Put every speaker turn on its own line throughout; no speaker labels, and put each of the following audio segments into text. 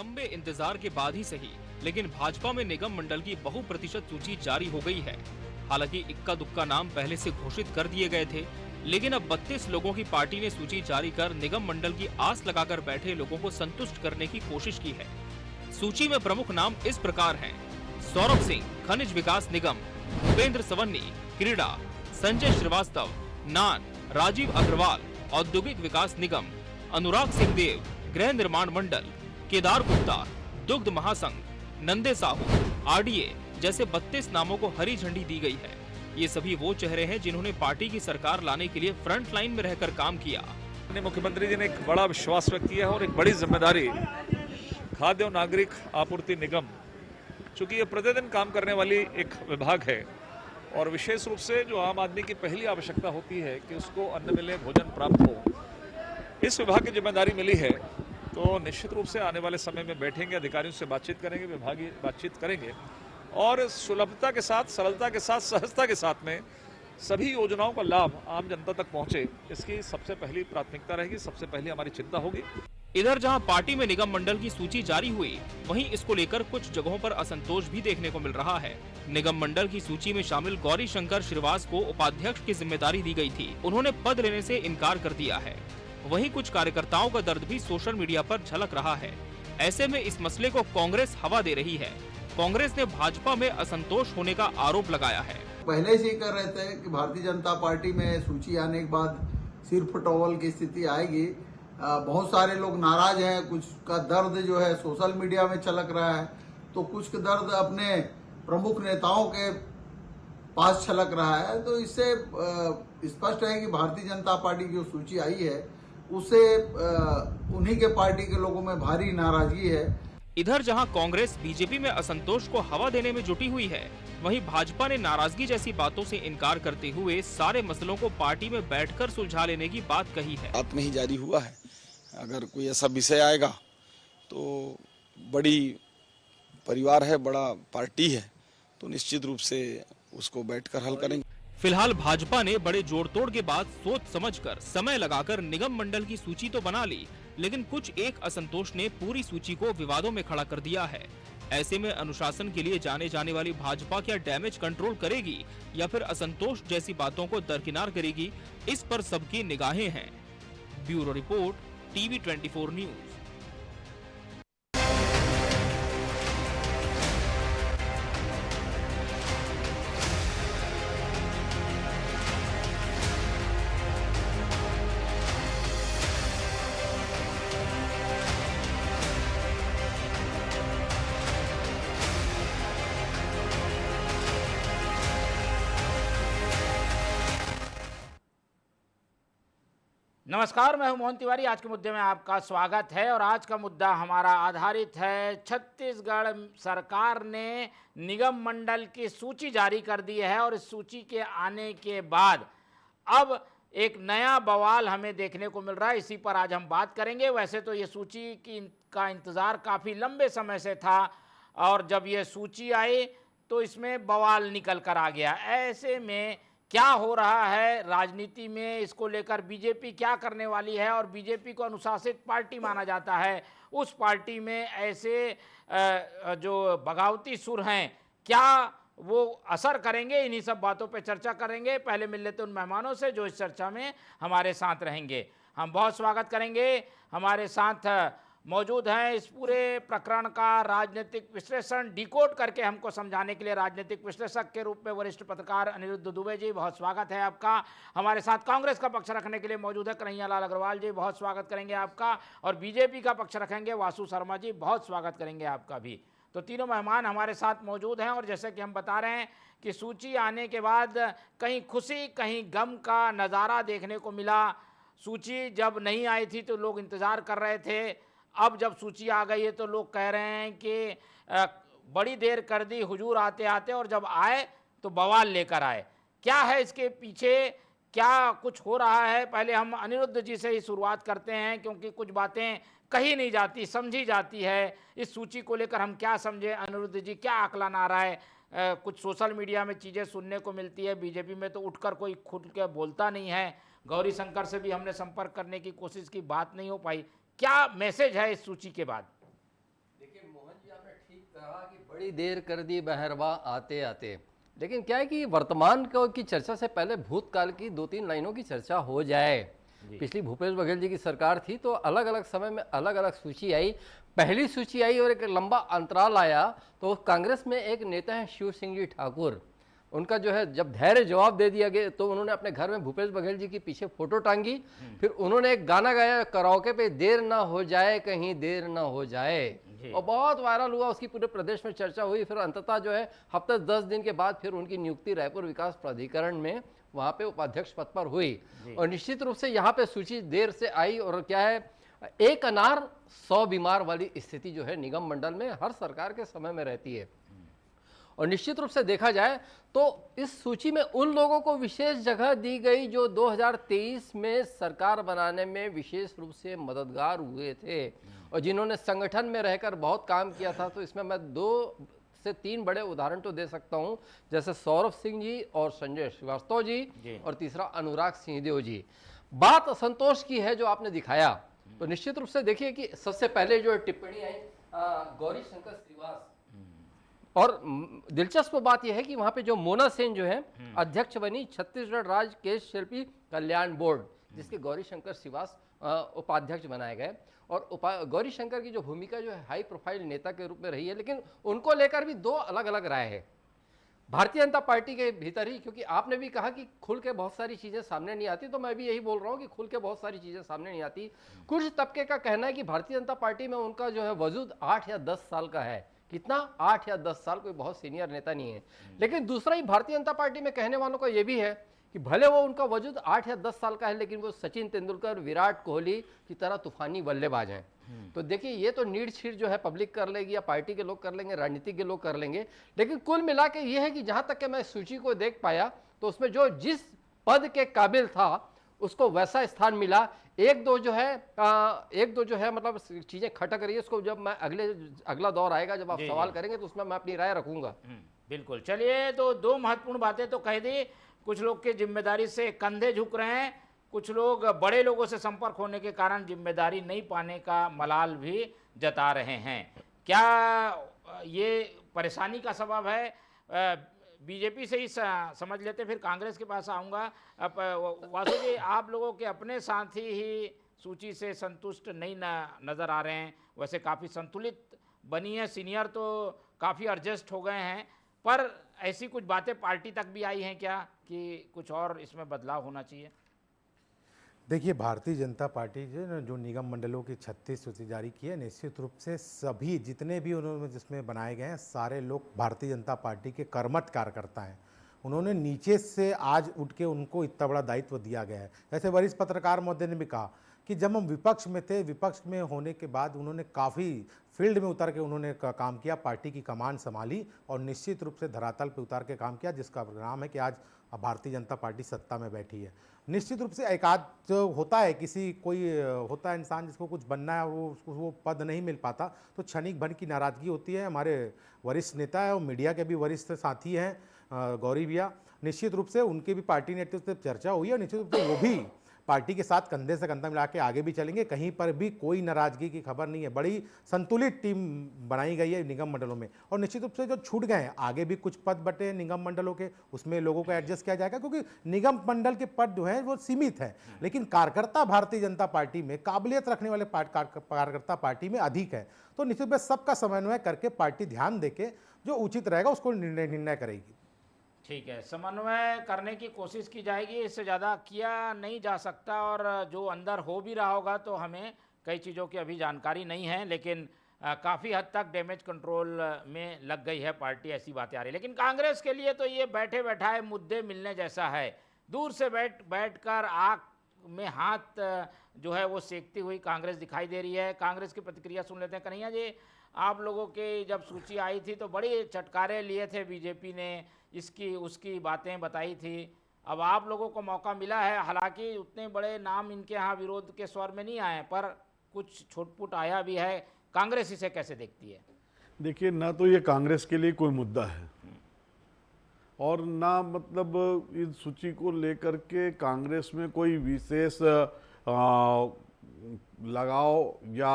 लंबे इंतजार के बाद ही सही, लेकिन भाजपा में निगम मंडल की बहुप्रतिशत सूची जारी हो गई है। हालांकि इक्का दुक्का नाम पहले से घोषित कर दिए गए थे, लेकिन अब 32 लोगों की पार्टी ने सूची जारी कर निगम मंडल की आस लगाकर बैठे लोगों को संतुष्ट करने की कोशिश की है। सूची में प्रमुख नाम इस प्रकार हैं: सौरभ सिंह, खनिज विकास निगम; भूपेंद्र सवन्नी, क्रीड़ा; संजय श्रीवास्तव, नान; राजीव अग्रवाल, औद्योगिक विकास निगम; अनुराग सिंह देव, गृह निर्माण मंडल; केदार गुप्ता, दुग्ध महासंघ; नंदे साहू, आरडीए जैसे 32 नामों को हरी झंडी दी गई है। ये सभी वो चेहरे हैं जिन्होंने पार्टी की सरकार लाने के लिए फ्रंट लाइन में रहकर काम किया।
मुख्यमंत्री जी ने एक बड़ा विश्वास व्यक्त किया है और एक बड़ी जिम्मेदारी खाद्य और नागरिक आपूर्ति निगम, चूंकि ये प्रतिदिन काम करने वाली एक विभाग है और विशेष रूप से जो आम आदमी की पहली आवश्यकता होती है कि उसको अन्न मिले, भोजन प्राप्त हो, इस विभाग की जिम्मेदारी मिली है। तो निश्चित रूप से आने वाले समय में बैठेंगे, अधिकारियों से बातचीत करेंगे, विभागीय बातचीत करेंगे और सुलभता के साथ, सरलता के साथ, सहजता के साथ में सभी योजनाओं का लाभ आम जनता तक पहुंचे, इसकी सबसे पहली प्राथमिकता रहेगी, सबसे पहली हमारी चिंता होगी।
इधर जहां पार्टी में निगम मंडल की सूची जारी हुई, वहीं इसको लेकर कुछ जगहों पर असंतोष भी देखने को मिल रहा है। निगम मंडल की सूची में शामिल गौरी शंकर श्रीवास को उपाध्यक्ष की जिम्मेदारी दी गई थी, उन्होंने पद लेने से इनकार कर दिया है। वहीं कुछ कार्यकर्ताओं का दर्द भी सोशल मीडिया पर झलक रहा है। ऐसे में इस मसले को कांग्रेस हवा दे रही है। कांग्रेस ने भाजपा में असंतोष होने का आरोप लगाया है।
पहले से ही कर रहे थे कि भारतीय जनता पार्टी में सूची आने के बाद सिर्फ टॉवल की स्थिति आएगी। बहुत सारे लोग नाराज हैं, कुछ का दर्द जो है सोशल मीडिया में छलक रहा है, तो कुछ का दर्द अपने प्रमुख नेताओं के पास छलक रहा है। तो इससे स्पष्ट है कि भारतीय जनता पार्टी की जो सूची आई है उससे उन्हीं के पार्टी के लोगों में भारी नाराजगी है।
इधर जहां कांग्रेस बीजेपी में असंतोष को हवा देने में जुटी हुई है, वहीं भाजपा ने नाराजगी जैसी बातों से इनकार करते हुए सारे मसलों को पार्टी में बैठकर सुलझा लेने की बात कही है।
बात में ही जारी हुआ है, अगर कोई ऐसा विषय आएगा तो बड़ी परिवार है, बड़ा पार्टी है, तो निश्चित रूप से उसको बैठकर हल करेंगे।
फिलहाल भाजपा ने बड़े जोड़ तोड़ के बाद सोच समझकर समय लगाकर निगम मंडल की सूची तो बना ली, लेकिन कुछ एक असंतोष ने पूरी सूची को विवादों में खड़ा कर दिया है। ऐसे में अनुशासन के लिए जाने जाने वाली भाजपा क्या डैमेज कंट्रोल करेगी या फिर असंतोष जैसी बातों को दरकिनार करेगी, इस पर सबकी निगाहें हैं। Bureau report, TV 24 news.
नमस्कार, मैं हूं मोहन तिवारी। आज के मुद्दे में आपका स्वागत है और आज का मुद्दा हमारा आधारित है छत्तीसगढ़ सरकार ने निगम मंडल की सूची जारी कर दी है और इस सूची के आने के बाद अब एक नया बवाल हमें देखने को मिल रहा है। इसी पर आज हम बात करेंगे। वैसे तो ये सूची का इंतज़ार काफ़ी लंबे समय से था और जब ये सूची आई तो इसमें बवाल निकल कर आ गया। ऐसे में क्या हो रहा है राजनीति में, इसको लेकर बीजेपी क्या करने वाली है, और बीजेपी को अनुशासित पार्टी माना जाता है, उस पार्टी में ऐसे जो बगावती सुर हैं क्या वो असर करेंगे, इन्हीं सब बातों पे चर्चा करेंगे। पहले मिल लेते उन मेहमानों से जो इस चर्चा में हमारे साथ रहेंगे। हम बहुत स्वागत करेंगे, हमारे साथ मौजूद हैं इस पूरे प्रकरण का राजनीतिक विश्लेषण डिकोड करके हमको समझाने के लिए राजनीतिक विश्लेषक के रूप में वरिष्ठ पत्रकार अनिरुद्ध दुबे जी, बहुत स्वागत है आपका। हमारे साथ कांग्रेस का पक्ष रखने के लिए मौजूद है कन्हैयालाल अग्रवाल जी, बहुत स्वागत करेंगे आपका। और बीजेपी का पक्ष रखेंगे वासु शर्मा जी, बहुत स्वागत करेंगे आपका भी। तो तीनों मेहमान हमारे साथ मौजूद हैं और जैसे कि हम बता रहे हैं कि सूची आने के बाद कहीं खुशी कहीं गम का नज़ारा देखने को मिला। सूची जब नहीं आई थी तो लोग इंतज़ार कर रहे थे, अब जब सूची आ गई है तो लोग कह रहे हैं कि बड़ी देर कर दी हुजूर आते आते, और जब आए तो बवाल लेकर आए। क्या है इसके पीछे, क्या कुछ हो रहा है? पहले हम अनिरुद्ध जी से ही शुरुआत करते हैं क्योंकि कुछ बातें कही नहीं जाती, समझी जाती है। इस सूची को लेकर हम क्या समझे? अनिरुद्ध जी, क्या आकलन आ रहा है? कुछ सोशल मीडिया में चीज़ें सुनने को मिलती है, बीजेपी में तो उठकर कोई खुद के बोलता नहीं है। गौरी शंकर से भी हमने संपर्क करने की कोशिश की, बात नहीं हो पाई। क्या मैसेज है इस सूची के बाद?
कहा कि बड़ी देर कर दी बहरवा आते आते, लेकिन क्या है कि वर्तमान की चर्चा से पहले भूतकाल की 2-3 लाइनों की चर्चा हो जाए। पिछली भूपेश बघेल जी की सरकार थी तो अलग अलग समय में अलग अलग सूची आई। पहली सूची आई और एक लंबा अंतराल आया तो कांग्रेस में एक नेता है शिव सिंह जी ठाकुर, उनका जो है जब धैर्य जवाब दे दिया गया तो उन्होंने अपने घर में भूपेश बघेल जी के पीछे फोटो टांगी, फिर उन्होंने एक गाना गाया कराओके पे, देर ना हो जाए कहीं देर ना हो जाए, और बहुत वायरल हुआ, उसकी पूरे प्रदेश में चर्चा हुई। फिर अंततः जो है हफ्ते 10 दिन के बाद फिर उनकी नियुक्ति रायपुर विकास प्राधिकरण में वहाँ पे उपाध्यक्ष पद पर हुई। और निश्चित रूप से यहाँ पे सूची देर से आई और क्या है, एक अनार 100 बीमार वाली स्थिति जो है निगम मंडल में हर सरकार के समय में रहती है। और निश्चित रूप से देखा जाए तो इस सूची में उन लोगों को विशेष जगह दी गई जो 2023 में सरकार बनाने में विशेष रूप से मददगार हुए थे और जिन्होंने संगठन में रहकर बहुत काम किया था। तो इसमें मैं 2 से 3 बड़े उदाहरण तो दे सकता हूं, जैसे सौरभ सिंह जी और संजय श्रीवास्तव जी और तीसरा अनुराग सिंहदेव जी। बात असंतोष की है जो आपने दिखाया, तो निश्चित रूप से देखिए कि सबसे पहले जो टिप्पणी आई गौरी शंकर श्रीवास, और दिलचस्प बात यह है कि वहां पे जो मोना सेन जो है अध्यक्ष बनी छत्तीसगढ़ राज्य केश शिल्पी कल्याण बोर्ड, जिसके गौरी शंकर श्रीवास उपाध्यक्ष बनाए गए। और गौरी शंकर की जो भूमिका जो है हाई प्रोफाइल नेता के रूप में रही है, लेकिन उनको लेकर भी 2 अलग अलग राय है भारतीय जनता पार्टी के भीतर ही, क्योंकि आपने भी कहा कि खुल के बहुत सारी चीजें सामने नहीं आती, तो मैं भी यही बोल रहा हूं कि खुल के बहुत सारी चीजें सामने नहीं आती। कुछ तबके का कहना है कि भारतीय जनता पार्टी में उनका जो है वजूद 8 या 10 साल का है। कितना? 8 या 10 साल, कोई बहुत सीनियर नेता नहीं है। लेकिन दूसरा ही भारतीय जनता पार्टी में कहने वालों का यह भी है कि भले वो उनका वजूद 8 या 10 साल का है, लेकिन वो सचिन तेंदुलकर, विराट कोहली की तरह तूफानी बल्लेबाज हैं। तो देखिए ये तो नीड छीड़ जो है पब्लिक कर लेगी या पार्टी के लोग कर लेंगे, राजनीतिक के लोग कर लेंगे, लेकिन कुल मिला के ये है कि जहां तक के मैं सूची को देख पाया तो उसमें जो जिस पद के काबिल था उसको वैसा स्थान मिला। एक दो जो है मतलब चीजें खटक रही है, उसको जब मैं अगला दौर आएगा जब आप सवाल करेंगे तो उसमें मैं अपनी राय रखूंगा।
बिल्कुल। चलिए, तो 2 महत्वपूर्ण बातें तो कह दी। कुछ लोग की जिम्मेदारी से कंधे झुक रहे हैं, कुछ लोग बड़े लोगों से संपर्क होने के कारण जिम्मेदारी नहीं पाने का मलाल भी जता रहे हैं। क्या ये परेशानी का सबब है? बीजेपी से ही समझ लेते, फिर कांग्रेस के पास आऊँगा। वासु जी, आप लोगों के अपने साथी ही सूची से संतुष्ट नहीं नज़र आ रहे हैं, वैसे काफ़ी संतुलित बनी है, सीनियर तो काफ़ी एडजस्ट हो गए हैं, पर ऐसी कुछ बातें पार्टी तक भी आई हैं क्या कि कुछ और इसमें बदलाव होना चाहिए?
देखिए, भारतीय जनता पार्टी जो निगम मंडलों की 36 सूची जारी की है, निश्चित रूप से सभी जितने भी उन्होंने जिसमें बनाए गए हैं सारे लोग भारतीय जनता पार्टी के कर्मठ कार्यकर्ता हैं। उन्होंने नीचे से आज उठ के उनको इतना बड़ा दायित्व दिया गया है। जैसे वरिष्ठ पत्रकार महोदय ने भी कहा कि जब हम विपक्ष में थे, विपक्ष में होने के बाद उन्होंने काफ़ी फील्ड में उतर के उन्होंने काम किया, पार्टी की कमान संभाली और निश्चित रूप से धरातल पे उतार के काम किया, जिसका परिणाम है कि आज भारतीय जनता पार्टी सत्ता में बैठी है। निश्चित रूप से एक आध जो होता है, कोई होता है इंसान जिसको कुछ बनना है और उसको वो पद नहीं मिल पाता, तो क्षणिक भर की नाराज़गी होती है। हमारे वरिष्ठ नेता है और मीडिया के भी वरिष्ठ साथी हैं गौरी भैया, निश्चित रूप से उनके भी पार्टी नेतृत्व से चर्चा हुई है, निश्चित रूप से वो भी पार्टी के साथ कंधे से कंधा मिला के आगे भी चलेंगे। कहीं पर भी कोई नाराजगी की खबर नहीं है। बड़ी संतुलित टीम बनाई गई है निगम मंडलों में, और निश्चित रूप से जो छूट गए हैं, आगे भी कुछ पद बटे हैं निगम मंडलों के, उसमें लोगों को एडजस्ट किया जाएगा, क्योंकि निगम मंडल के पद जो है वो सीमित है, लेकिन कार्यकर्ता भारतीय जनता पार्टी में, काबिलियत रखने वाले कार्यकर्ता पार्टी में अधिक है। तो निश्चित रूप से सबका समन्वय करके पार्टी ध्यान देके जो उचित रहेगा उसको निर्णय करेगी।
ठीक है, समन्वय करने की कोशिश की जाएगी, इससे ज़्यादा किया नहीं जा सकता, और जो अंदर हो भी रहा होगा तो हमें कई चीज़ों की अभी जानकारी नहीं है, लेकिन काफ़ी हद तक डैमेज कंट्रोल में लग गई है पार्टी, ऐसी बातें आ रही है। लेकिन कांग्रेस के लिए तो ये बैठे बैठाए मुद्दे मिलने जैसा है। दूर से बैठ कर आँख में हाथ जो है वो सेकती हुई कांग्रेस दिखाई दे रही है। कांग्रेस की प्रतिक्रिया सुन लेते हैं। कन्हैया जी, आप लोगों के जब सूची आई थी तो बड़ी चटकारे लिए थे बीजेपी ने, इसकी उसकी बातें बताई थी। अब आप लोगों को मौका मिला है, हालांकि उतने बड़े नाम इनके यहाँ विरोध के स्वर में नहीं आए, पर कुछ छुटपुट आया भी है। कांग्रेस इसे कैसे देखती है?
देखिए, ना तो ये कांग्रेस के लिए कोई मुद्दा है और ना मतलब इस सूची को लेकर के कांग्रेस में कोई विशेष लगाव या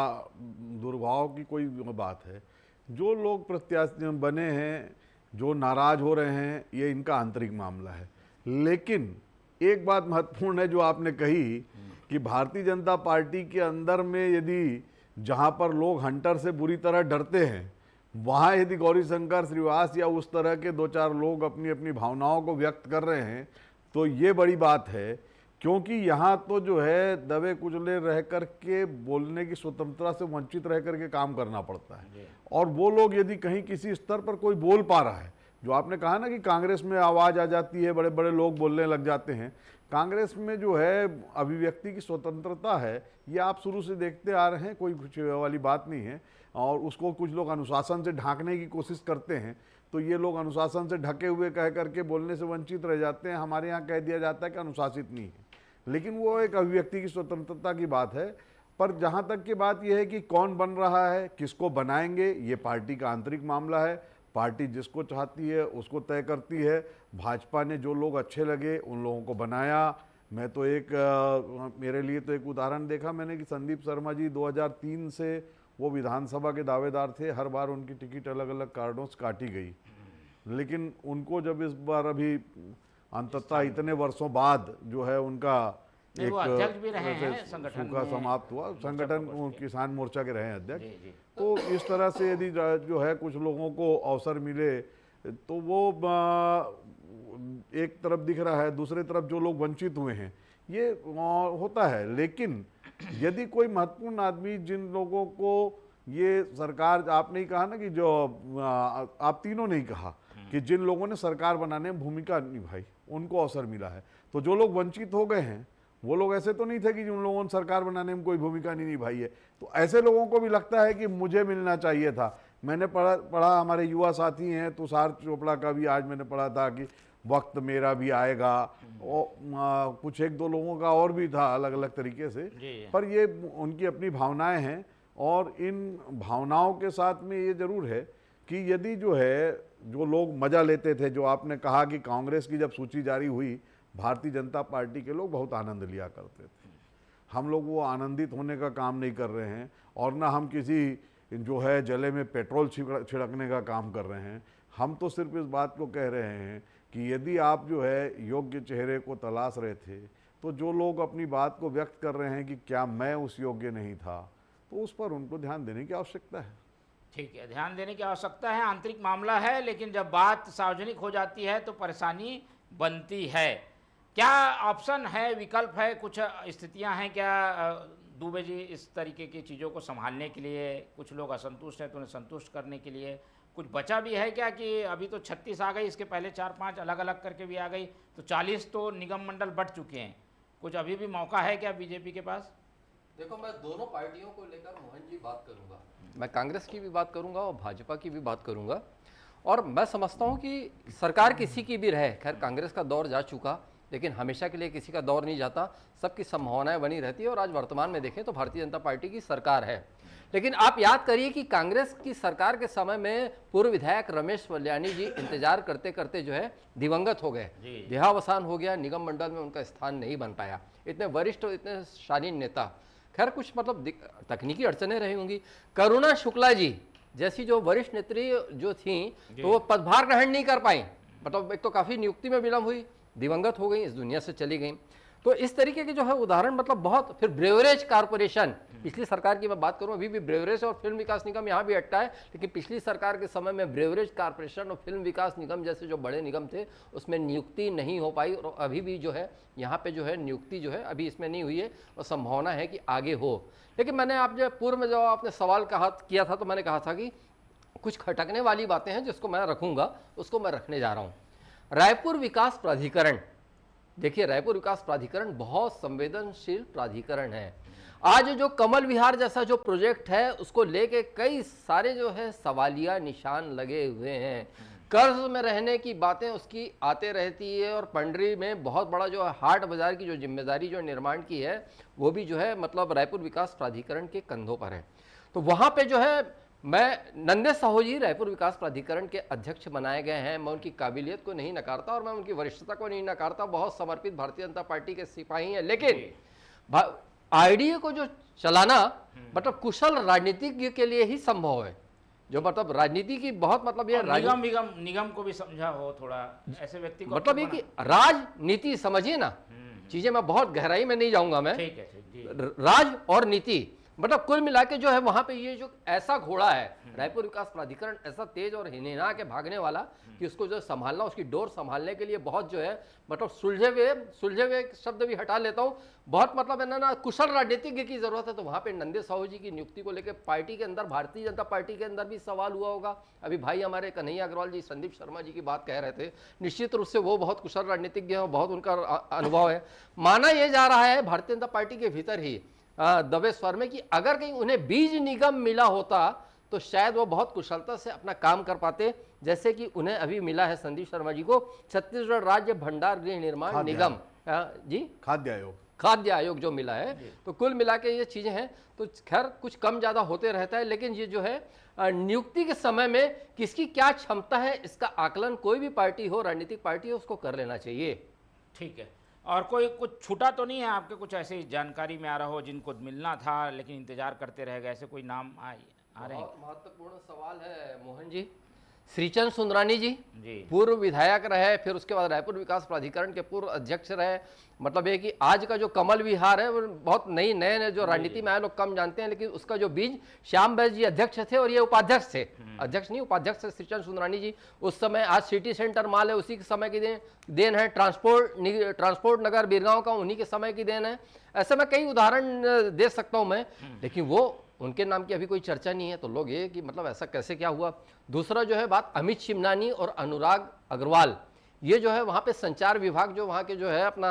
दुर्भाव की कोई बात है। जो लोग प्रत्याशी बने हैं, जो नाराज हो रहे हैं, ये इनका आंतरिक मामला है। लेकिन एक बात महत्वपूर्ण है जो आपने कही कि भारतीय जनता पार्टी के अंदर में यदि जहां पर लोग हंटर से बुरी तरह डरते हैं, वहां यदि गौरीशंकर श्रीवास या उस तरह के 2-4 लोग अपनी अपनी भावनाओं को व्यक्त कर रहे हैं, तो ये बड़ी बात है। क्योंकि यहाँ तो जो है दबे कुचले रह करके बोलने की स्वतंत्रता से वंचित रह करके काम करना पड़ता है। और वो लोग यदि कहीं किसी स्तर पर कोई बोल पा रहा है, जो आपने कहा ना कि कांग्रेस में आवाज़ आ जाती है, बड़े बड़े लोग बोलने लग जाते हैं, कांग्रेस में जो है अभिव्यक्ति की स्वतंत्रता है, ये आप शुरू से देखते आ रहे हैं, कोई कुछ वाली बात नहीं है। और उसको कुछ लोग अनुशासन से ढांकने की कोशिश करते हैं, तो ये लोग अनुशासन से ढके हुए कह करके बोलने से वंचित रह जाते हैं। हमारे यहाँ कह दिया जाता है कि अनुशासित नहीं है, लेकिन वो एक अभिव्यक्ति की स्वतंत्रता की बात है। पर जहाँ तक की बात यह है कि कौन बन रहा है, किसको बनाएंगे, ये पार्टी का आंतरिक मामला है। पार्टी जिसको चाहती है उसको तय करती है। भाजपा ने जो लोग अच्छे लगे उन लोगों को बनाया। मैं तो मेरे लिए तो एक उदाहरण देखा मैंने कि संदीप शर्मा जी 2003 से वो विधानसभा के दावेदार थे, हर बार उनकी टिकट अलग अलग कार्डों से काटी गई, लेकिन उनको जब इस बार अभी अंततः इतने वर्षों बाद जो है उनका एक
अध्यक्ष भी रहे हैं संगठन
सूखा समाप्त हुआ, संगठन किसान मोर्चा के रहे हैं अध्यक्ष। तो इस तरह से यदि जो है कुछ लोगों को अवसर मिले तो वो एक तरफ दिख रहा है, दूसरे तरफ जो लोग वंचित हुए हैं, ये होता है। लेकिन यदि कोई महत्वपूर्ण आदमी, जिन लोगों को ये सरकार, आपने ही कहा ना कि जो आप तीनों ने ही कहा कि जिन लोगों ने सरकार बनाने में भूमिका निभाई उनको अवसर मिला है, तो जो लोग वंचित हो गए हैं वो लोग ऐसे तो नहीं थे कि जिन लोगों ने सरकार बनाने में कोई भूमिका नहीं निभाई है। तो ऐसे लोगों को भी लगता है कि मुझे मिलना चाहिए था। मैंने पढ़ा हमारे युवा साथी हैं, तुषार चोपड़ा का भी आज मैंने पढ़ा था कि वक्त मेरा भी आएगा, और कुछ 1-2 लोगों का और भी था अलग अलग तरीके से। पर ये उनकी अपनी भावनाएं हैं, और इन भावनाओं के साथ में ये जरूर है कि यदि जो है जो लोग मजा लेते थे, जो आपने कहा कि कांग्रेस की जब सूची जारी हुई, भारतीय जनता पार्टी के लोग बहुत आनंद लिया करते थे। हम लोग वो आनंदित होने का काम नहीं कर रहे हैं, और ना हम किसी जो है जले में पेट्रोल छिड़कने का काम कर रहे हैं। हम तो सिर्फ इस बात को कह रहे हैं कि यदि आप जो है योग्य चेहरे को तलाश रहे थे, तो जो लोग अपनी बात को व्यक्त कर रहे हैं कि क्या मैं उस योग्य नहीं था, तो उस पर उनको ध्यान देने की आवश्यकता है।
ठीक है, ध्यान देने की आवश्यकता है, आंतरिक मामला है, लेकिन जब बात सार्वजनिक हो जाती है तो परेशानी बनती है। क्या ऑप्शन है, विकल्प है, कुछ स्थितियां हैं क्या दुबे जी इस तरीके की चीज़ों को संभालने के लिए? कुछ लोग असंतुष्ट हैं तो उन्हें संतुष्ट करने के लिए कुछ बचा भी है क्या? कि अभी तो 36 आ गई, इसके पहले 4-5 अलग अलग करके भी आ गई, तो 40 तो निगम मंडल बढ़ चुके हैं। कुछ अभी भी मौका है क्या बीजेपी के पास?
देखो, मैं दोनों पार्टियों को लेकर मोहन जी बात करूंगा। मैं कांग्रेस की भी बात करूंगा और भाजपा की भी बात करूंगा। और मैं समझता हूं कि सरकार किसी की भी रहे, खैर कांग्रेस का दौर जा चुका, लेकिन हमेशा के लिए किसी का दौर नहीं जाता, सबकी संभावनाएं बनी रहती है। और आज वर्तमान में देखें तो भारतीय जनता पार्टी की सरकार है। लेकिन आप याद करिए कि कांग्रेस की सरकार के समय में पूर्व विधायक रमेश वल्याणी जी इंतजार करते करते जो है दिवंगत हो गए, देहावसान हो गया, निगम मंडल में उनका स्थान नहीं बन पाया। इतने वरिष्ठ और इतने शालीन नेता, खैर कुछ मतलब तकनीकी अड़चने रही होंगी। करुणा शुक्ला जी जैसी जो वरिष्ठ नेत्री जो थी, तो वो पदभार ग्रहण नहीं कर पाई, मतलब एक तो काफ़ी नियुक्ति में विलंब हुई, दिवंगत हो गई, इस दुनिया से चली गई। तो इस तरीके के जो है उदाहरण मतलब बहुत। फिर ब्रेवरेज कारपोरेशन, पिछली सरकार की मैं बात करूं, अभी भी ब्रेवरेज और फिल्म विकास निगम यहाँ भी अटका है, लेकिन पिछली सरकार के समय में ब्रेवरेज कारपोरेशन और फिल्म विकास निगम जैसे जो बड़े निगम थे उसमें नियुक्ति नहीं हो पाई, और अभी भी जो है यहाँ पे जो है नियुक्ति जो है अभी इसमें नहीं हुई है, और संभावना है कि आगे हो। लेकिन मैंने आप जो पूर्व में जब आपने सवाल किया था तो मैंने कहा था कि कुछ खटकने वाली बातें हैं जिसको मैं रखूँगा, उसको मैं रखने जा रहा हूँ। रायपुर विकास प्राधिकरण, देखिए रायपुर विकास प्राधिकरण बहुत संवेदनशील प्राधिकरण है। आज जो कमल विहार जैसा जो प्रोजेक्ट है उसको लेके कई सारे जो है सवालिया निशान लगे हुए हैं। कर्ज में रहने की बातें उसकी आते रहती है, और पंडरी में बहुत बड़ा जो हाट बाजार की जो जिम्मेदारी जो निर्माण की है वो भी जो है मतलब रायपुर विकास प्राधिकरण के कंधों पर है। तो वहाँ पे जो है मैं नंदेश साहू जी रायपुर विकास प्राधिकरण के अध्यक्ष बनाए गए हैं। मैं उनकी काबिलियत को नहीं नकारता और मैं उनकी वरिष्ठता को नहीं नकारता, बहुत समर्पित भारतीय जनता पार्टी के सिपाही हैं। लेकिन आईडीए को जो चलाना मतलब कुशल राजनीतिज्ञ के लिए ही संभव है, जो मतलब राजनीति की बहुत मतलब ये
निगम को भी समझा हो थोड़ा, ऐसे व्यक्ति को
मतलब ये कि राजनीति समझिए ना, चीजें मैं बहुत गहराई में नहीं जाऊंगा मैं।
ठीक है, जी।
राज और नीति मतलब कुल मिला के जो है वहां पे ये जो ऐसा घोड़ा है रायपुर विकास प्राधिकरण, ऐसा तेज और हिनहिना के भागने वाला कि उसको जो संभालना, उसकी डोर संभालने के लिए बहुत जो है मतलब सुलझे हुए शब्द भी हटा लेता हूँ, बहुत मतलब है ना कुशल राजनीतिज्ञ की जरूरत है। तो वहां पे नंदे साहू जी की नियुक्ति को लेकर पार्टी के अंदर, भारतीय जनता पार्टी के अंदर भी सवाल हुआ होगा। अभी भाई हमारे कन्हैया अग्रवाल जी संदीप शर्मा जी की बात कह रहे थे, निश्चित रूप से वो बहुत कुशल राजनीतिज्ञ है, बहुत उनका अनुभव है। माना यह जा रहा है भारतीय जनता पार्टी के भीतर ही दबे स्वर में कि अगर कहीं उन्हें बीज निगम मिला होता तो शायद वो बहुत कुशलता से अपना काम कर पाते, जैसे कि उन्हें अभी मिला है संदीप शर्मा जी को छत्तीसगढ़ राज्य भंडार गृह निर्माण निगम जी खाद्य आयोग जो मिला है। तो कुल मिला के ये चीजें हैं, तो खैर कुछ कम ज्यादा होते रहता है, लेकिन ये जो है नियुक्ति के समय में किसकी क्या क्षमता है इसका आकलन कोई भी पार्टी हो, राजनीतिक पार्टी हो, उसको कर लेना चाहिए।
ठीक है। और कोई कुछ छूटा तो नहीं है आपके, कुछ ऐसी जानकारी में आ रहा हो जिनको मिलना था लेकिन इंतजार करते रह गए, ऐसे कोई नाम आ रहे हैं?
बहुत महत्वपूर्ण सवाल है मोहन जी। श्रीचंद सुंदरानी जी
जी
पूर्व विधायक रहे, फिर उसके बाद रायपुर विकास प्राधिकरण के पूर्व अध्यक्ष रहे। मतलब ये कि आज का जो कमल विहार है वो बहुत नए जो राजनीति में आए लोग कम जानते हैं, लेकिन उसका जो बीज श्याम बैस जी अध्यक्ष थे और ये उपाध्यक्ष थे, अध्यक्ष नहीं उपाध्यक्ष थे श्रीचंद सुंदरानी जी। उस समय आज सिटी सेंटर माल है उसी के समय की देन है, ट्रांसपोर्ट नगर बीरगांव का उन्हीं के समय की देन है। ऐसे में कई उदाहरण दे सकता हूं मैं, लेकिन वो उनके नाम की अभी कोई चर्चा नहीं है। तो लोग ये कि मतलब ऐसा कैसे क्या हुआ। दूसरा जो है बात अमित शिमनानी और अनुराग अग्रवाल, ये जो है वहाँ पे संचार विभाग जो वहाँ के जो है अपना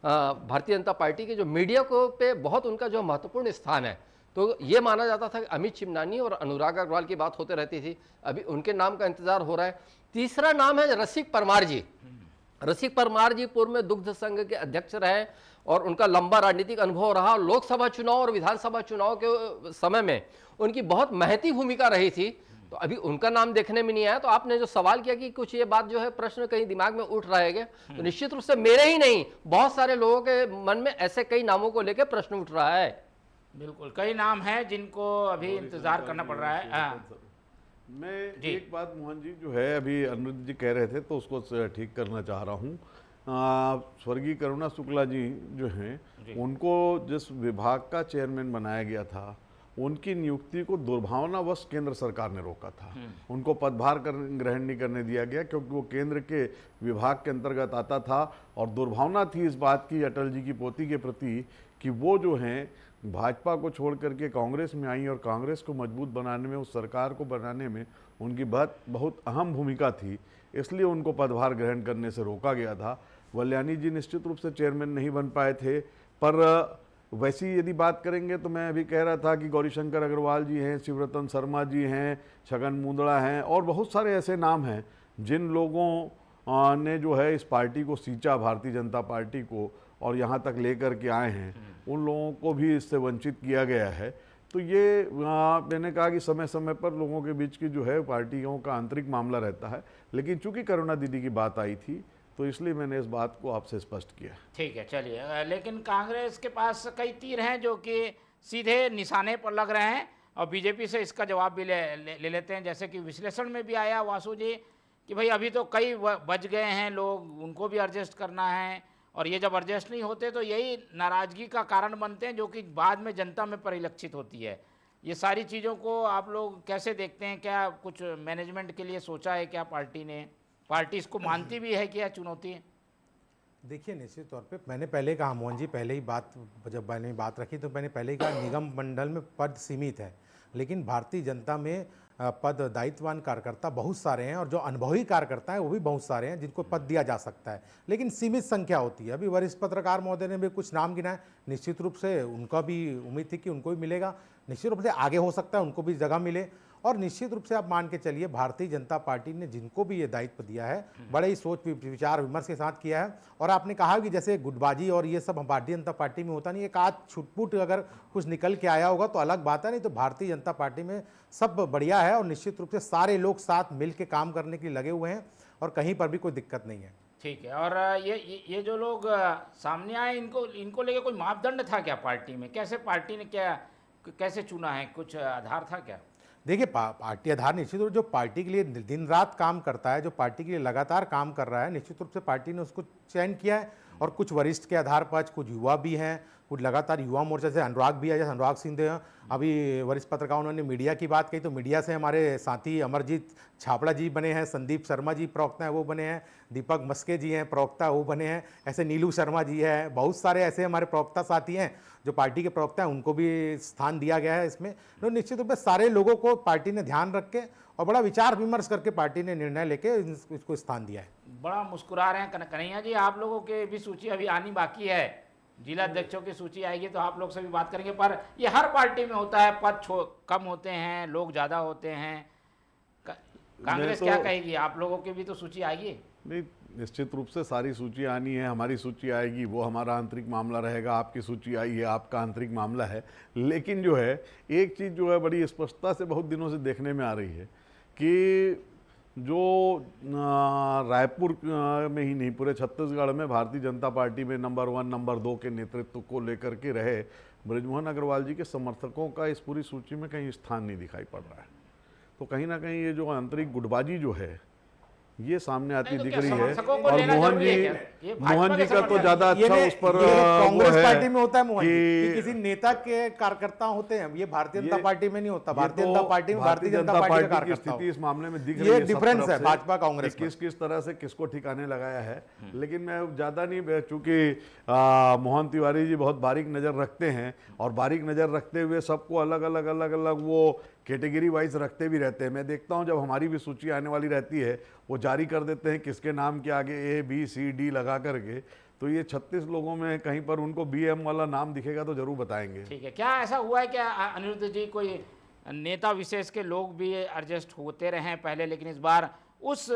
भारतीय जनता पार्टी के जो मीडिया को पे बहुत उनका जो महत्वपूर्ण स्थान है। तो ये माना जाता था कि अमित शिमनानी और अनुराग अग्रवाल की बात होते रहती थी, अभी उनके नाम का इंतजार हो रहा है। तीसरा नाम है रसिक परमार जी। रसिक परमार जी पूर्व में दुग्ध संघ के अध्यक्ष रहे और उनका लंबा राजनीतिक अनुभव रहा। लोकसभा चुनाव और विधानसभा चुनाव के समय में उनकी बहुत महती भूमिका रही थी। तो अभी उनका नाम देखने में नहीं आया। तो आपने जो सवाल किया कि कुछ ये बात जो है प्रश्न कहीं दिमाग में उठ रहे हैं, तो निश्चित रूप से मेरे ही नहीं बहुत सारे लोगों के मन में ऐसे कई नामों को लेकर प्रश्न उठ रहा है।
बिल्कुल कई नाम हैं जिनको अभी इंतजार करना पड़ रहा है।
मैं एक बात मोहन जी जो है अभी अनिरुद्ध जी कह रहे थे तो उसको ठीक करना चाह रहा हूँ। स्वर्गीय करुणा शुक्ला जी जो हैं उनको जिस विभाग का चेयरमैन बनाया गया था उनकी नियुक्ति को दुर्भावनावश केंद्र सरकार ने रोका था। उनको पदभार ग्रहण नहीं करने दिया गया क्योंकि वो केंद्र के विभाग के अंतर्गत आता था और दुर्भावना थी इस बात की अटल जी की पोती के प्रति कि वो जो हैं भाजपा को छोड़ करके कांग्रेस में आई और कांग्रेस को मजबूत बनाने में, उस सरकार को बनाने में उनकी बहुत अहम भूमिका थी, इसलिए उनको पदभार ग्रहण करने से रोका गया था। वल्यानी जी निश्चित रूप से चेयरमैन नहीं बन पाए थे, पर वैसी यदि बात करेंगे तो मैं अभी कह रहा था कि गौरीशंकर अग्रवाल जी हैं, शिवरतन शर्मा जी हैं, छगन मुंदड़ा हैं और बहुत सारे ऐसे नाम हैं जिन लोगों ने जो है इस पार्टी को सींचा, भारतीय जनता पार्टी को, और यहाँ तक लेकर के आए हैं। उन लोगों को भी इससे वंचित किया गया है। तो ये मैंने कहा कि समय समय पर लोगों के बीच की जो है पार्टियों का आंतरिक मामला रहता है, लेकिन चूंकि करुणा दीदी की बात आई थी तो इसलिए मैंने इस बात को आपसे स्पष्ट किया।
ठीक है, चलिए। लेकिन कांग्रेस के पास कई तीर हैं जो कि सीधे निशाने पर लग रहे हैं और बीजेपी से इसका जवाब भी ले लेते हैं। जैसे कि विश्लेषण में भी आया वासु जी कि भाई अभी तो कई बच गए हैं लोग, उनको भी एडजस्ट करना है और ये जब एडजस्ट नहीं होते तो यही नाराज़गी का कारण बनते हैं जो कि बाद में जनता में परिलक्षित होती है। ये सारी चीज़ों को आप लोग कैसे देखते हैं? क्या कुछ मैनेजमेंट के लिए सोचा है क्या पार्टी ने? पार्टी इसको मानती भी है क्या चुनौती है?
देखिए निश्चित तौर पे मैंने पहले कहा मोहन जी, पहले ही जब मैंने बात रखी तो मैंने पहले ही कहा निगम मंडल में पद सीमित है, लेकिन भारतीय जनता में पद दायित्ववान कार्यकर्ता बहुत सारे हैं और जो अनुभवी कार्यकर्ता है वो भी बहुत सारे हैं जिनको पद दिया जा सकता है, लेकिन सीमित संख्या होती है। अभी वरिष्ठ पत्रकार महोदय ने भी कुछ नाम गिनाए, निश्चित रूप से उनका भी उम्मीद थी कि उनको भी मिलेगा, निश्चित रूप से आगे हो सकता है उनको भी जगह मिले। और निश्चित रूप से आप मान के चलिए भारतीय जनता पार्टी ने जिनको भी ये दायित्व दिया है बड़े ही सोच विचार विमर्श के साथ किया है। और आपने कहा कि जैसे गुटबाजी और ये सब भारतीय जनता पार्टी में होता नहीं, एक आध छुटपुट अगर कुछ निकल के आया होगा तो अलग बात है, नहीं तो भारतीय जनता पार्टी में सब बढ़िया है और निश्चित रूप से सारे लोग साथ मिल के काम करने के लिए लगे हुए हैं और कहीं पर भी कोई दिक्कत नहीं है।
ठीक है। और ये जो लोग सामने आए इनको लेके कोई मापदंड था क्या पार्टी में? कैसे पार्टी ने कैसे चुना है? कुछ आधार था क्या?
देखिए पार्टी आधार निश्चित रूप जो पार्टी के लिए दिन रात काम करता है, जो पार्टी के लिए लगातार काम कर रहा है, निश्चित रूप से पार्टी ने उसको चयन किया है। और कुछ वरिष्ठ के आधार पर कुछ युवा भी हैं, कुछ लगातार युवा मोर्चा से अनुराग भी है, जैसे अनुराग सिंह हैं। अभी वरिष्ठ पत्रकार उन्होंने मीडिया की बात कही, तो मीडिया से हमारे साथी अमरजीत छापड़ा जी बने हैं, संदीप शर्मा जी प्रवक्ता हैं वो बने हैं, दीपक मस्के जी हैं प्रवक्ता वो बने हैं, ऐसे नीलू शर्मा जी है, बहुत सारे ऐसे हमारे प्रवक्ता साथी हैं जो पार्टी के प्रवक्ता हैं, उनको भी स्थान दिया गया है इसमें। तो निश्चित रूप से सारे लोगों को पार्टी ने ध्यान रख के और बड़ा विचार विमर्श करके पार्टी ने निर्णय लेके इसको स्थान दिया है।
बड़ा मुस्कुरा रहे हैं कन्हैया जी, आप लोगों के भी सूची अभी आनी बाकी है, जिला अध्यक्षों की सूची आएगी तो आप लोग से भी बात करेंगे। पर ये हर पार्टी में होता है, पद कम होते हैं, लोग ज़्यादा होते हैं। कांग्रेस क्या कहेगी? आप लोगों की भी तो सूची आएगी।
नहीं, निश्चित रूप से सारी सूची आनी है, हमारी सूची आएगी, वो हमारा आंतरिक मामला रहेगा। आपकी सूची आई है, आपका आंतरिक मामला है। लेकिन जो है एक चीज़ जो है बड़ी स्पष्टता से बहुत दिनों से देखने में आ रही है कि जो रायपुर में ही नहीं पूरे छत्तीसगढ़ में भारतीय जनता पार्टी में नंबर 1 नंबर 2 के नेतृत्व को लेकर के रहे बृजमोहन अग्रवाल जी के समर्थकों का इस पूरी सूची में कहीं स्थान नहीं दिखाई पड़ रहा है। तो कहीं ना कहीं ये जो आंतरिक गुटबाजी जो है ये सामने आती दिख रही है। और मोहन जी का तो ज्यादा अच्छा उस पर
कांग्रेस पार्टी में होता है मोहन जी कि किसी नेता के कार्यकर्ता होते हैं, ये भारतीय जनता पार्टी में नहीं होता। भारतीय जनता पार्टी में भारतीय जनता पार्टी की
स्थिति इस मामले में दिख रही है।
ये डिफरेंस है भाजपा कांग्रेस
किस तरह से किसको ठिकाने लगाया है। लेकिन मैं ज्यादा नहीं, चूंकि मोहन तिवारी जी बहुत बारीक नजर रखते हैं और बारीक नजर रखते हुए सबको अलग अलग वो कैटेगरी वाइज रखते भी रहते हैं। मैं देखता हूं जब हमारी भी सूची आने वाली रहती है वो जारी कर देते हैं किसके नाम के आगे ABCD लगा करके। तो ये 36 लोगों में कहीं पर उनको BM वाला नाम दिखेगा तो जरूर बताएंगे।
ठीक है, क्या ऐसा हुआ है क्या अनिरुद्ध जी, कोई नेता विशेष के लोग भी एडजस्ट होते रहे हैं पहले, लेकिन इस बार उस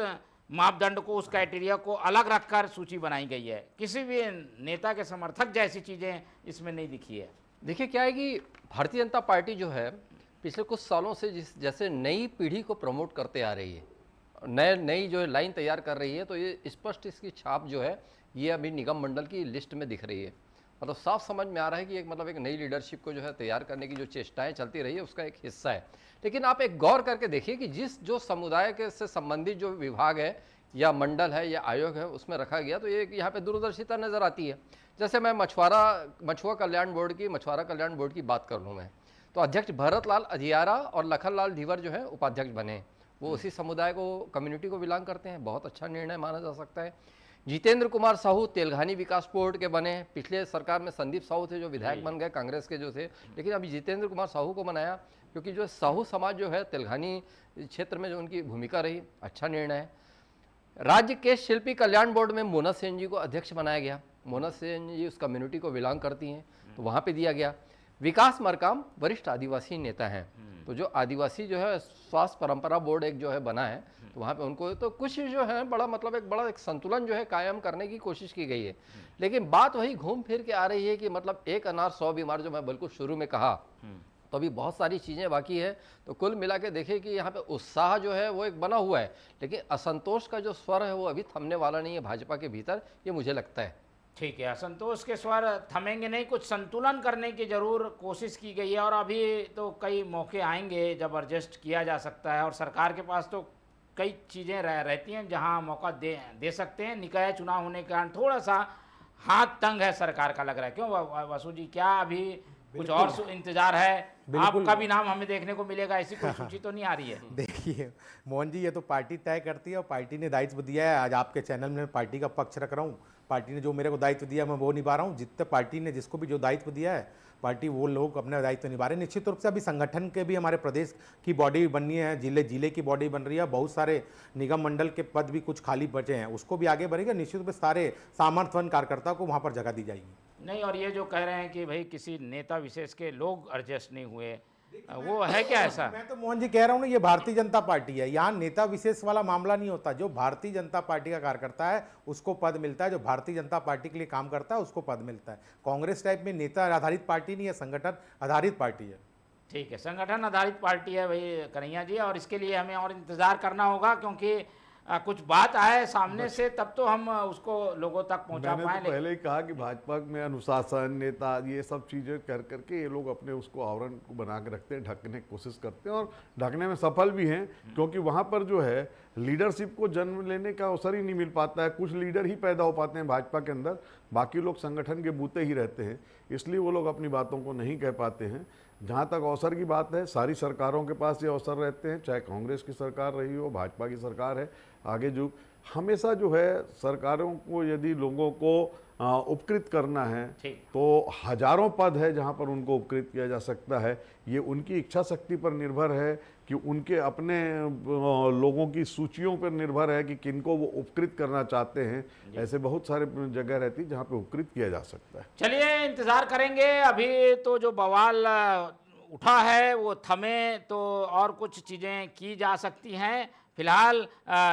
मापदंड को, उस क्राइटेरिया को अलग रखकर सूची बनाई गई है? किसी भी नेता के समर्थक जैसी चीज़ें इसमें नहीं दिखी है।
देखिए क्या है कि भारतीय जनता पार्टी जो है पिछले कुछ सालों से जैसे नई पीढ़ी को प्रमोट करते आ रही है, नई जो है लाइन तैयार कर रही है, तो ये स्पष्ट इसकी छाप जो है ये अभी निगम मंडल की लिस्ट में दिख रही है। मतलब साफ समझ में आ रहा है कि एक नई लीडरशिप को जो है तैयार करने की जो चेष्टाएं चलती रही है उसका एक हिस्सा है। लेकिन आप एक गौर करके देखिए कि जो समुदाय के से संबंधित जो विभाग है या मंडल है या आयोग है उसमें रखा गया, तो ये यहाँ पे दूरदर्शिता नज़र आती है। जैसे मैं मछुआ कल्याण बोर्ड की बात कर लूँ मैं, तो अध्यक्ष भरत लाल अधियारा और लखन लाल धीवर जो है उपाध्यक्ष बने, वो उसी समुदाय को, कम्युनिटी को बिलोंग करते हैं। बहुत अच्छा निर्णय माना जा सकता है। जितेंद्र कुमार साहू तेलघानी विकास बोर्ड के बने। पिछले सरकार में संदीप साहू थे जो विधायक बन गए कांग्रेस के जो थे, लेकिन अभी जितेंद्र कुमार साहू को बनाया क्योंकि जो साहू समाज जो है तेलघानी क्षेत्र में जो उनकी भूमिका रही, अच्छा निर्णय है। राज्य के शिल्पी कल्याण बोर्ड में मोना सेन जी को अध्यक्ष बनाया गया। मोना सेन जी उस कम्युनिटी को बिलोंग करती हैं, तो वहाँ पर दिया गया। विकास मरकाम वरिष्ठ आदिवासी नेता हैं, तो जो आदिवासी जो है स्वास्थ्य परंपरा बोर्ड एक जो है बना है, तो वहाँ पे उनको तो कुछ जो है बड़ा एक संतुलन जो है कायम करने की कोशिश की गई है। लेकिन बात वही घूम फिर के आ रही है कि मतलब एक अनार 100 बीमार, जो मैं बिल्कुल शुरू में कहा, तो अभी बहुत सारी चीज़ें बाकी है। तो कुल मिला के देखिए कि यहाँ पे उत्साह जो है वो एक बना हुआ है, लेकिन असंतोष का जो स्वर है वो अभी थमने वाला नहीं है भाजपा के भीतर, ये मुझे लगता है।
ठीक है, असंतोष के स्वर थमेंगे नहीं, कुछ संतुलन करने की जरूर कोशिश की गई है। और अभी तो कई मौके आएंगे जब एडजस्ट किया जा सकता है, और सरकार के पास तो कई चीज़ें रहती हैं जहां मौका दे सकते हैं। निकाय चुनाव होने के कारण थोड़ा सा हाथ तंग है सरकार का, लग रहा है। क्यों वसु जी, क्या अभी कुछ और इंतजार है? आपका भी नाम हमें देखने को मिलेगा, ऐसी कोई सूची तो नहीं आ रही है?
देखिए मोहन जी, ये तो पार्टी तय करती है और पार्टी ने दायित्व दिया है। आज आपके चैनल में पार्टी का पक्ष रख रहा हूँ। पार्टी ने जो मेरे को दायित्व दिया मैं वो निभा रहा हूँ। जितने पार्टी ने जिसको भी जो दायित्व दिया है, पार्टी वो लोग अपने दायित्व निभा रहे हैं। निश्चित रूप से अभी संगठन के भी हमारे प्रदेश की बॉडी बननी है, जिले की बॉडी बन रही है। बहुत सारे निगम मंडल के पद भी कुछ खाली बचे हैं, उसको भी आगे बढ़ेगा। निश्चित रूप से सारे सामर्थ्यवान कार्यकर्ता को वहाँ पर जगह दी जाएगी।
नहीं, और ये जो कह रहे हैं कि भाई किसी नेता विशेष के लोग एडजस्ट नहीं हुए, वो है क्या ऐसा?
मैं तो मोहन जी कह रहा हूँ ना, ये भारतीय जनता पार्टी है, यहाँ नेता विशेष वाला मामला नहीं होता। जो भारतीय जनता पार्टी का कार्यकर्ता है उसको पद मिलता है, जो भारतीय जनता पार्टी के लिए काम करता है उसको पद मिलता है। कांग्रेस टाइप में नेता आधारित पार्टी नहीं है, संगठन आधारित पार्टी है।
ठीक है, संगठन आधारित पार्टी है भाई कन्हैया जी, और इसके लिए हमें और इंतजार करना होगा, क्योंकि कुछ बात आए सामने से तब तो हम उसको लोगों तक पहुंचा
मैंने
पाए।
तो पहले ही कहा कि भाजपा में अनुशासन, नेता, ये सब चीज़ें कर करके ये लोग अपने उसको आवरण को बना के रखते हैं, ढकने की कोशिश करते हैं और ढकने में सफल भी हैं, क्योंकि वहाँ पर जो है लीडरशिप को जन्म लेने का अवसर ही नहीं मिल पाता है। कुछ लीडर ही पैदा हो पाते हैं भाजपा के अंदर, बाकी लोग संगठन के बूते ही रहते हैं, इसलिए वो लोग अपनी बातों को नहीं कह पाते हैं। जहाँ तक अवसर की बात है, सारी सरकारों के पास ये अवसर रहते हैं, चाहे कांग्रेस की सरकार रही हो, भाजपा की सरकार है, आगे जो हमेशा जो है सरकारों को यदि लोगों को उपकृत करना है तो हजारों पद है जहाँ पर उनको उपकृत किया जा सकता है। ये उनकी इच्छा शक्ति पर निर्भर है कि उनके अपने लोगों की सूचियों पर निर्भर है कि किनको वो उपकृत करना चाहते हैं। ऐसे बहुत सारे जगह रहती है जहाँ पे उपकृत किया जा सकता है।
चलिए इंतजार करेंगे। अभी तो जो बवाल उठा है वो थमे तो और कुछ चीज़ें की जा सकती हैं। फिलहाल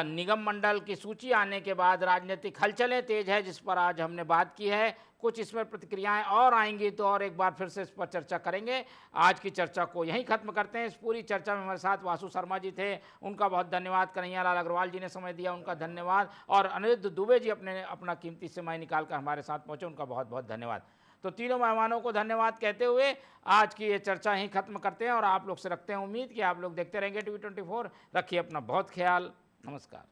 निगम मंडल की सूची आने के बाद राजनीतिक हलचलें तेज है, जिस पर आज हमने बात की है। कुछ इसमें प्रतिक्रियाएं और आएंगी तो और एक बार फिर से इस पर चर्चा करेंगे। आज की चर्चा को यहीं खत्म करते हैं। इस पूरी चर्चा में हमारे साथ वासु शर्मा जी थे, उनका बहुत धन्यवाद। कन्हैयालाल अग्रवाल जी ने समय दिया, उनका धन्यवाद। और अनिरुद्ध दुबे जी अपना कीमती समय निकाल कर हमारे साथ पहुंचे, उनका बहुत बहुत धन्यवाद। तो तीनों मेहमानों को धन्यवाद कहते हुए आज की ये चर्चा ही खत्म करते हैं और आप लोग से रखते हैं उम्मीद कि आप लोग देखते रहेंगे TV24। रखिए अपना बहुत ख्याल। नमस्कार।